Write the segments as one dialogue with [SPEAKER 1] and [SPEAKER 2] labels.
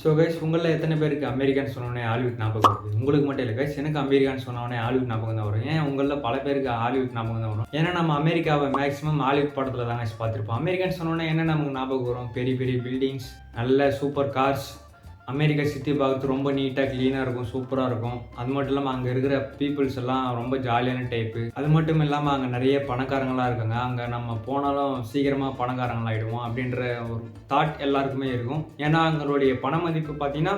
[SPEAKER 1] So guys உங்களில் எத்தனை பேருக்கு அமெரிக்கான்னு சொன்னோடனே ஹாலிவுட் ஞாபகம் வருது? உங்களுக்கு மட்டும் இல்லை கைஸ், எனக்கு அமெரிக்கான்னு சொன்னோடனே ஹாலிவுட் ஞாபகம் தான் வரும். ஏன் உங்களில் பல பேருக்கு ஹாலிவுட் ஞாபகம் தான் வரும்? ஏன்னா நம்ம அமெரிக்காவை மேக்ஸிமம் ஹாலிவுட் படத்தில் தான் கைஸ் பார்த்துருப்போம். அமெரிக்கான்னு சொன்னோன்னே என்ன நமக்கு ஞாபகம் வரும்? பெரிய பெரிய பில்டிங்ஸ், நல்ல சூப்பர் கார்ஸ், அமெரிக்கா சுற்றி பார்க்குறது ரொம்ப நீட்டாக க்ளீனாக இருக்கும், சூப்பராக இருக்கும். அது மட்டும் இல்லாமல் அங்கே இருக்கிற பீப்புள்ஸ் எல்லாம் ரொம்ப ஜாலியான டைப்பு. அது மட்டும் இல்லாமல் அங்கே நிறைய பணக்காரங்களாக இருக்காங்க. அங்கே நம்ம போனாலும் சீக்கிரமாக பணக்காரங்களாகிடுவோம் அப்படின்ற ஒரு தாட் எல்லாருக்குமே இருக்கும். ஏன்னா அங்களுடைய பண மதிப்பு பார்த்திங்கன்னா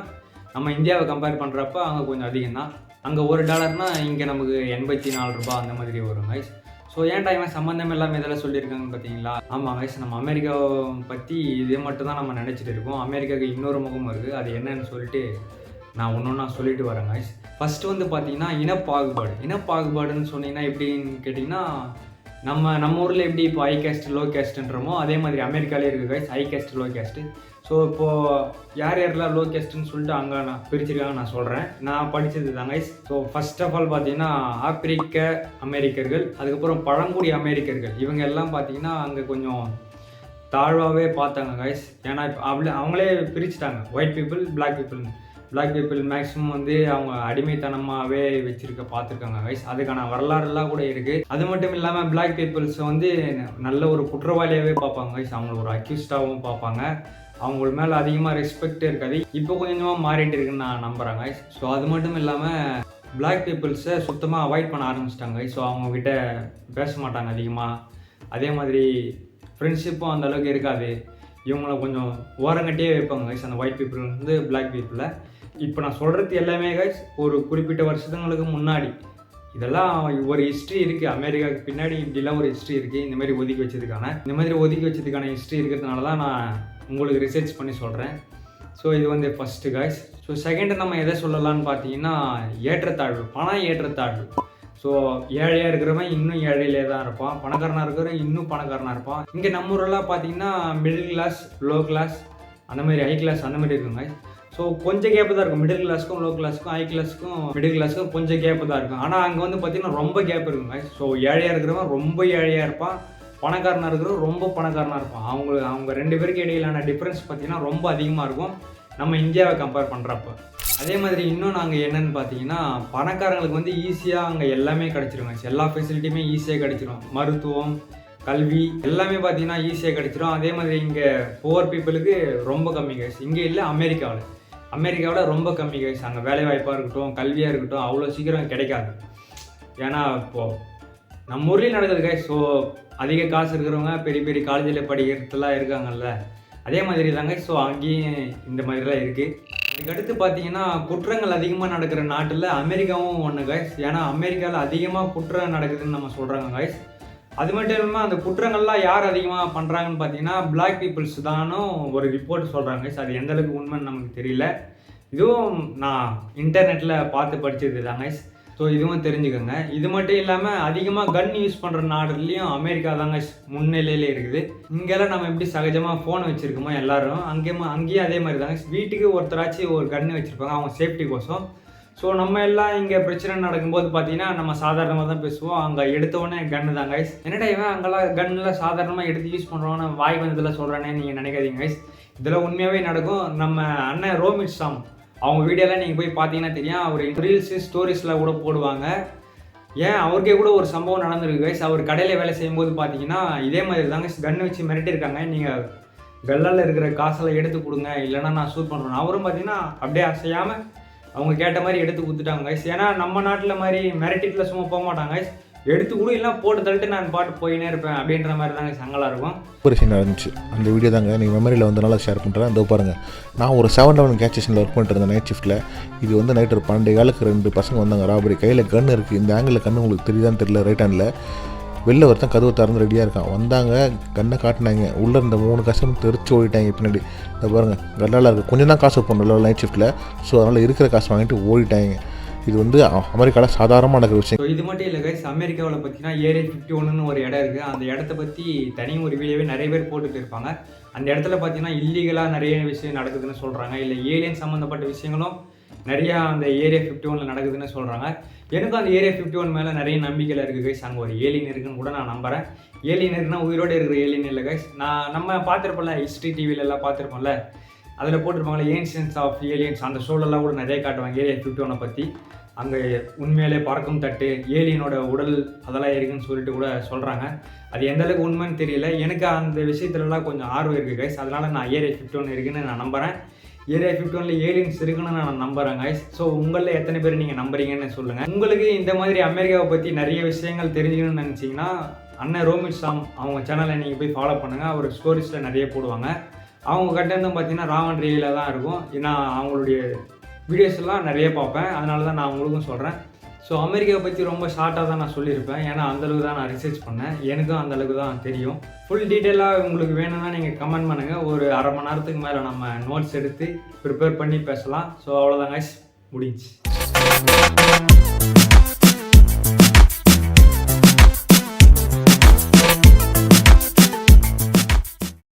[SPEAKER 1] நம்ம இந்தியாவை கம்பேர் பண்ணுறப்ப அங்கே கொஞ்சம் அதிகம் தான். அங்கே $1 இங்கே நமக்கு 84 ரூபாய் அந்த மாதிரி வரும் கைஸ். ஸோ ஏன்டா இவன் சம்மந்தம் இல்லாமல் இதெல்லாம் சொல்லியிருக்காங்கன்னு பார்த்தீங்களா? ஆமாம் கைஸ், நம்ம அமெரிக்காவை பற்றி இதே மட்டும் தான் நம்ம நினச்சிட்டு இருக்கோம். அமெரிக்காவுக்கு இன்னொரு முகமும் இருக்குது. அது என்னன்னு சொல்லிட்டு நான் ஒன்று சொல்லிட்டு வரேன் கைஸ். ஃபஸ்ட்டு வந்து பார்த்தீங்கன்னா இனப்பாகுபாடுன்னு சொன்னீங்கன்னா எப்படின்னு கேட்டிங்கன்னா, நம்ம ஊரில் எப்படி இப்போ ஹை கேஸ்ட் லோ கேஸ்ட்டுன்றமோ அதே மாதிரி அமெரிக்காலே இருக்குது guys, high caste low caste. So இப்போது யாரெல்லாம் லோ கேஸ்ட்டுன்னு சொல்லிட்டு அங்கே நான் பிரிச்சிருக்காங்க நான் சொல்கிறேன். நான் படித்தது தான் guys. So first of all பார்த்தீங்கன்னா ஆப்பிரிக்க அமெரிக்கர்கள், அதுக்கப்புறம் பழங்குடி அமெரிக்கர்கள், இவங்க எல்லாம் பார்த்தீங்கன்னா அங்கே கொஞ்சம் தாழ்வாகவே பார்த்தாங்க கைஸ். ஏன்னா இப்போ அவங்களே பிரிச்சுட்டாங்க white people, black people maximum வந்து அவங்க அடிமைத்தனமாகவே பார்த்துருக்காங்க கைஸ். அதுக்கான வரலாறுலாம் கூட இருக்குது. அது மட்டும் இல்லாமல் பிளாக் பீப்புள்ஸை வந்து நல்ல ஒரு குற்றவாளியாகவே பார்ப்பாங்க கைஸ். அவங்கள ஒரு அக்யூஸ்டாகவும் பார்ப்பாங்க. அவங்க மேலே அதிகமாக ரெஸ்பெக்டே இருக்காது. இப்போ கொஞ்சமாக மாறிட்டு இருக்குன்னு நான் நம்புகிறேன் கைஸ். ஸோ அது மட்டும் இல்லாமல் பிளாக் பீப்புள்ஸை சுத்தமாக அவாய்ட் பண்ண ஆரம்பிச்சிட்டாங்க கைஸ். ஸோ அவங்கக்கிட்ட பேச மாட்டாங்க அதிகமாக. அதே மாதிரி ஃப்ரெண்ட்ஷிப்பும் அந்தளவுக்கு இருக்காது. இவங்கள கொஞ்சம் ஓரங்கட்டியே வைப்பாங்க கைஸ் அந்த ஒயிட் பீப்புள் வந்து பிளாக் பீப்புளை. இப்போ நான் சொல்கிறது எல்லாமே கைஸ் ஒரு குறிப்பிட்ட வருஷங்களுக்கு முன்னாடி. இதெல்லாம் ஒரு ஹிஸ்ட்ரி இருக்குது. அமெரிக்காவுக்கு பின்னாடி இப்படிலாம் ஒரு ஹிஸ்ட்ரி இருக்குது. இந்த மாதிரி ஒதுக்கி வச்சதுக்கான ஹிஸ்ட்ரி இருக்கிறதுனால தான் நான் உங்களுக்கு ரிசர்ச் பண்ணி சொல்கிறேன். ஸோ இது வந்து ஃபஸ்ட்டு கைஸ். ஸோ செகண்டு நம்ம எதை சொல்லலான்னு பார்த்தீங்கன்னா ஏற்றத்தாழ்வு, பண ஏற்றத்தாழ்வு. ஸோ ஏழையாக இருக்கிறவன் இன்னும் ஏழையிலே தான் இருப்பான், பணக்காரனாக இருக்கிறவன் இன்னும் பணக்காரனாக இருப்பான். இங்கே நம்ம ஊரெல்லாம் பார்த்தீங்கன்னா மிடில் கிளாஸ், லோ கிளாஸ், அந்த மாதிரி ஹை கிளாஸ் அந்த மாதிரி இருக்குங்க. ஸோ கொஞ்சம் கேப்பு தான் இருக்கும் மிடில் கிளாஸுக்கும் லோ கிளாஸுக்கும், ஹை கிளாஸுக்கும் மிடில் கிளாஸுக்கும் கொஞ்சம் கேப்பு தான் இருக்கும். ஆனால் அங்கே வந்து பார்த்திங்கன்னா ரொம்ப கேப் இருக்குங்க. ஸோ ஏழையாக இருக்கிறவன் ரொம்ப ஏழையாக இருப்பான், பணக்காரனாக இருக்கிறவன் ரொம்ப பணக்காரனாக இருப்பான். அவங்க 2 பேருக்கு இடையிலான டிஃப்ரென்ஸ் பார்த்திங்கன்னா ரொம்ப அதிகமாக இருக்கும் நம்ம இந்தியாவை கம்பேர் பண்ணுறப்ப. அதே மாதிரி இன்னும் நாங்கள் என்னென்னு பார்த்தீங்கன்னா பணக்காரங்களுக்கு வந்து ஈஸியாக அங்கே எல்லாமே கிடச்சிருங்க. எல்லா ஃபெசிலிட்டியுமே ஈஸியாக கிடச்சிரும். மருத்துவம், கல்வி எல்லாமே பார்த்தீங்கன்னா ஈஸியாக கிடச்சிரும். அதே மாதிரி இங்கே புவர் பீப்புளுக்கு ரொம்ப கம்மி கைஸ். இங்கே இல்லை, அமெரிக்காவில் ரொம்ப கம்மி கைஸ். அங்கே வேலைவாய்ப்பாக இருக்கட்டும், கல்வியாக இருக்கட்டும் அவ்வளோ சீக்கிரம் கிடைக்காது. ஏன்னா இப்போது நம்ம ஊர்லேயும் நடக்குது கைஸ். ஸோ அதிக காசு இருக்கிறவங்க பெரிய பெரிய காலேஜில் படிக்கிறதுலாம் இருக்காங்கல்ல, அதே மாதிரி தாங்க. ஸோ அங்கேயும் இந்த மாதிரிலாம் இருக்குது. இதுக்கடுத்து பார்த்தீங்கன்னா குற்றங்கள் அதிகமாக நடக்கிற நாட்டில் அமெரிக்காவும் ஒன்று கைஸ். ஏன்னா அமெரிக்காவில் அதிகமாக குற்றம் நடக்குதுன்னு நம்ம சொல்கிறாங்க கைஸ். அது மட்டும் இல்லாமல் அந்த குற்றங்கள்லாம் யார் அதிகமாக பண்ணுறாங்கன்னு பார்த்தீங்கன்னா பிளாக் பீப்புள்ஸ் தானும் ஒரு ரிப்போர்ட் சொல்கிறாங்க கைஸ். அது எந்தளவுக்கு உண்மைன்னு நமக்கு தெரியல. இதுவும் நான் இன்டர்நெட்டில் பார்த்து படித்தது தான் கைஸ். ஸோ இதுவும் தெரிஞ்சுக்கோங்க. இது மட்டும் இல்லாமல் அதிகமாக கன் யூஸ் பண்ணுற நாடுலேயும் அமெரிக்கா தாங்க முன்னிலையிலே இருக்குது. இங்கெல்லாம் நம்ம எப்படி சகஜமாக ஃபோன் வச்சுருக்கோமோ எல்லோரும் அங்கேயும் அதே மாதிரி தாங்க. வீட்டுக்கு ஒருத்தராச்சும் ஒரு கன்று வச்சுருப்பாங்க அவங்க சேஃப்டி கோசம். ஸோ நம்ம எல்லாம் இங்கே பிரச்சனை நடக்கும்போது பார்த்தீங்கன்னா நம்ம சாதாரணமாக தான் பேசுவோம். அங்கே எடுத்தோடனே கன்று தான் கைஸ். என்னடா இவன் அங்கெல்லாம் கன்னில் சாதாரணமாக எடுத்து யூஸ் பண்ணுறோன்னு வாய் வந்ததில் சொல்கிறேனே நீங்கள் நினைக்காதீங்க கைஸ். இதெல்லாம் உண்மையாகவே நடக்கும். நம்ம அண்ணன் ரோமிட் சாம் அவங்க வீடியோலாம் நீங்கள் போய் பார்த்தீங்கன்னா தெரியும். அவர் ரீல்ஸு ஸ்டோரிஸில் கூட போடுவாங்க. ஏன் அவருக்கே கூட ஒரு சம்பவம் நடந்திருக்கு கைஸ். அவர் கடையில் வேலை செய்யும்போது பார்த்தீங்கன்னா இதே மாதிரி தாங்க கன்று வச்சு மிரட்டியிருக்காங்க. நீங்கள் கல்லால் இருக்கிற காசெல்லாம் எடுத்து கொடுங்க இல்லைன்னா நான் ஷூட் பண்ணுறேன். அவரும் பார்த்தீங்கன்னா அப்படியே அசையாமல் அவங்க கேட்ட மாதிரி எடுத்து கொடுத்துட்டாங்க கைஸ். ஏன்னா நம்ம நாட்டில் மாதிரி மிரட்டிட்டில் சும்மா போக மாட்டாங்க கைஸ். எடுத்து கூட எல்லாம் போட்டு தள்ளிட்டு நான் பாட்டு போயினே இருப்பேன் அப்படின்ற மாதிரி தாங்க சங்கலாக இருக்கும்.
[SPEAKER 2] ஒரு விஷயம் இருந்துச்சு அந்த வீடியோ தாங்க நீங்கள் மெமரியில் வந்து நல்லா ஷேர் பண்ணுறேன். அதோ பாருங்கள், நான் ஒரு 7-11 கேஸ் ஸ்டேஷனில் ஒர்க் பண்ணிட்டு இருந்தேன் நைட் ஷிஃப்ட்டில். இது வந்து நைட் ஒரு 12 2 பசங்க வந்தாங்க ராபரி. கையில் கன்று இருக்குது. இந்த ஆங்கிளில் கன்று உங்களுக்கு தெரியுதான்னு தெரியல. ரைட் ஹேண்டில் வெளில ஒருத்தன் கதவு திறந்து ரெடியாக இருக்கான். வந்தாங்க, கண்ணை காட்டினாங்க. உள்ளே இருந்த 3 கஸ்டமர் தெரிச்சு ஓடிட்டாங்க பின்னாடி. இதை பாருங்கள், கல்லால் இருக்குது. கொஞ்சம் தான் காசு போடணும் நைட் ஷிஃப்ட்டில். ஸோ அதனால் இருக்கிற காசு வாங்கிட்டு ஓடிட்டாங்க. இது வந்து அமெரிக்காவில் சாதாரணமாக நடக்கிற விஷயம்.
[SPEAKER 1] ஸோ இது மட்டும் இல்லை கைஸ், அமெரிக்காவில் பார்த்தீங்கன்னா ஏரியா 51 ஒரு இடம் இருக்குது. அந்த இடத்த பற்றி தனி ஒரு வீடியோவே நிறைய பேர் போட்டுட்டு இருப்பாங்க. அந்த இடத்துல பார்த்தீங்கன்னா இல்லீகலாக நிறைய விஷயம் நடக்குதுன்னு சொல்கிறாங்க. இல்லை ஏலியன் சம்மந்தப்பட்ட விஷயங்களும் நிறையா அந்த ஏரியா 51 நடக்குதுன்னு சொல்கிறாங்க. எனக்கும் அந்த ஏரியா 51 மேலே நிறைய நம்பிக்கையில் இருக்குது கைஸ். அங்கே ஒரு ஏலியன் இருக்குன்னு கூட நான் நம்புகிறேன். ஏலியன் இருக்குன்னா உயிரோடு இருக்கிற ஏலியன் இல்லை கைஸ். நம்ம பார்த்துருப்போம்ல, ஹிஸ்ட்ரி டிவிலெல்லாம் பார்த்துருப்போம்ல, அதில் போட்டிருப்பாங்களே ஏன்ஷியன்ஸ் ஆஃப் ஏலியன்ஸ், அந்த ஷோலெல்லாம் கூட நிறைய காட்டுவாங்க ஏரியா 51 பற்றி. அங்கே உண்மையிலே பறக்கும் தட்டு, ஏலியனோட உடல் அதெல்லாம் இருக்குன்னு சொல்லிட்டு கூட சொல்கிறாங்க. அது எந்த அளவுக்கு உண்மைன்னு தெரியல. எனக்கு அந்த விஷயத்துலலாம் கொஞ்சம் ஆர்வம் இருக்குது கைஸ். அதனால் நான் ஏரியா 51 இருக்குன்னு நான் நம்புகிறேன். ஏரியா 51 ஏலியன்ஸ் இருக்குன்னு நான் நம்புகிறேன் கைஸ். ஸோ உங்களில் எத்தனை பேர் நீங்கள் நம்புறீங்கன்னு சொல்லுங்கள். உங்களுக்கு இந்த மாதிரி அமெரிக்காவை பற்றி நிறைய விஷயங்கள் தெரிஞ்சுக்கணும்னு நினச்சிங்கன்னா அண்ணன் ரோமிட் சாம் அவங்க சேனலை நீங்கள் போய் ஃபாலோ பண்ணுங்கள். அவர் ஸ்டோரிஸில் நிறைய போடுவாங்க. அவங்க கண்டென்ட்டும் பார்த்தீங்கன்னா ராவன் ரியலாக தான் இருக்கும். ஏன்னா அவங்களுடைய வீடியோஸ் எல்லாம் நிறைய பார்ப்பேன். அதனால தான் நான் உங்களுக்கும் சொல்கிறேன். ஸோ அமெரிக்காவை பற்றி ரொம்ப ஷார்ட்டாக தான் நான் சொல்லியிருப்பேன். ஏன்னா அந்தளவுக்கு தான் நான் ரிசர்ச் பண்ணேன். எனக்கும் அந்தளவுக்கு தான் தெரியும். ஃபுல் டீட்டெயிலாக உங்களுக்கு வேணும்னா நீங்கள் கமெண்ட் பண்ணுங்கள். ஒரு அரை மணி நேரத்துக்கு மேலே நம்ம நோட்ஸ் எடுத்து ப்ரிப்பேர் பண்ணி பேசலாம். ஸோ அவ்வளோதான் கைஸ், முடிஞ்சுச்சு.